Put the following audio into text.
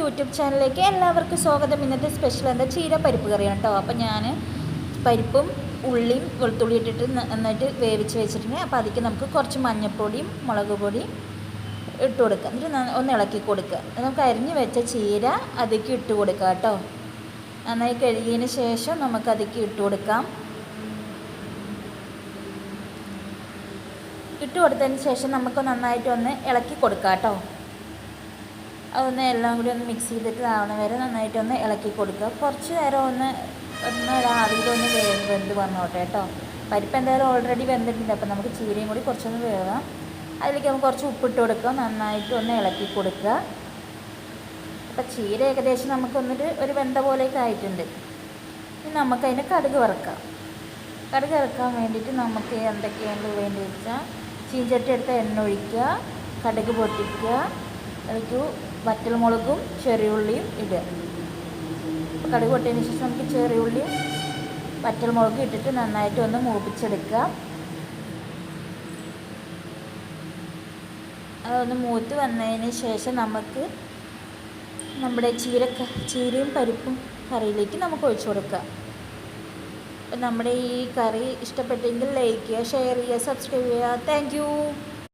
YouTube ചാനലിലേക്ക് എല്ലാവർക്കും സ്വാഗതം. ഇന്നത്തെ സ്പെഷ്യൽ എന്താ ചീര പരിപ്പ് കറിയാണ് കേട്ടോ. അപ്പോൾ ഞാൻ പരിപ്പും ഉള്ളിയും വെളുത്തുള്ളി ഇട്ടിട്ട് നന്നായിട്ട് വേവിച്ച് വെച്ചിട്ടുണ്ട്. അപ്പോൾ അതിലേക്ക് നമുക്ക് കുറച്ച് മഞ്ഞൾപ്പൊടിയും മുളക് പൊടിയും ഇട്ട് കൊടുക്കുക. എന്നിട്ട് ഒന്ന് ഇളക്കി കൊടുക്കുക. നമുക്ക് അരിഞ്ഞ് വെച്ച ചീര അതിലേക്ക് ഇട്ട് കൊടുക്കുക കേട്ടോ. നന്നായി കഴുകിയതിന് ശേഷം നമുക്ക് അതിലേക്ക് ഇട്ട് കൊടുക്കാം. ഇട്ട് കൊടുത്തതിന് ശേഷം നമുക്ക് നന്നായിട്ട് ഒന്ന് ഇളക്കി കൊടുക്കാം കേട്ടോ. അതൊന്ന് എല്ലാം കൂടി ഒന്ന് മിക്സ് ചെയ്തിട്ട് ആവണ വരെ നന്നായിട്ടൊന്ന് ഇളക്കി കൊടുക്കുക. കുറച്ച് നേരം ഒന്ന് ആവിയിലൊന്ന് വെന്ത് വന്നോട്ടെ കേട്ടോ. പരിപ്പ് എന്തായാലും ഓൾറെഡി വെന്തിട്ടുണ്ട്. അപ്പോൾ നമുക്ക് ചീരയും കൂടി കുറച്ചൊന്ന് വേവാം. അതിലേക്ക് നമുക്ക് കുറച്ച് ഉപ്പിട്ട് കൊടുക്കുക. നന്നായിട്ട് ഒന്ന് ഇളക്കി കൊടുക്കുക. അപ്പോൾ ചീര ഏകദേശം നമുക്കൊന്നിട്ട് ഒരു വെന്ത പോലെയൊക്കെ ആയിട്ടുണ്ട്. ഇനി നമുക്കതിന് കടുക് വറുക്കാം. കടുക് ഇറക്കാൻ വേണ്ടിയിട്ട് നമുക്ക് എന്തൊക്കെയാണ് വേണ്ടി വെച്ചാൽ ചീഞ്ചട്ടി എടുത്ത് എണ്ണ ഒഴിക്കുക, കടുക് പൊട്ടിക്കുക, അതിലേക്ക് വറ്റൽമുളകും ചെറിയുള്ളിയും ഇടുക. കടുക് പൊട്ടിയതിന് ശേഷം നമുക്ക് ചെറിയുള്ളിയും വറ്റൽമുളകും ഇട്ടിട്ട് നന്നായിട്ട് ഒന്ന് മൂപ്പിച്ചെടുക്കുക. അതൊന്ന് മൂത്ത് വന്നതിന് ശേഷം നമുക്ക് നമ്മുടെ ചീരയും പരിപ്പും കറിയിലേക്ക് നമുക്ക് ഒഴിച്ചു കൊടുക്കാം. അപ്പം നമ്മുടെ ഈ കറി ഇഷ്ടപ്പെട്ടെങ്കിൽ ലൈക്ക് ചെയ്യുക, ഷെയർ ചെയ്യുക, സബ്സ്ക്രൈബ് ചെയ്യുക. Thank you.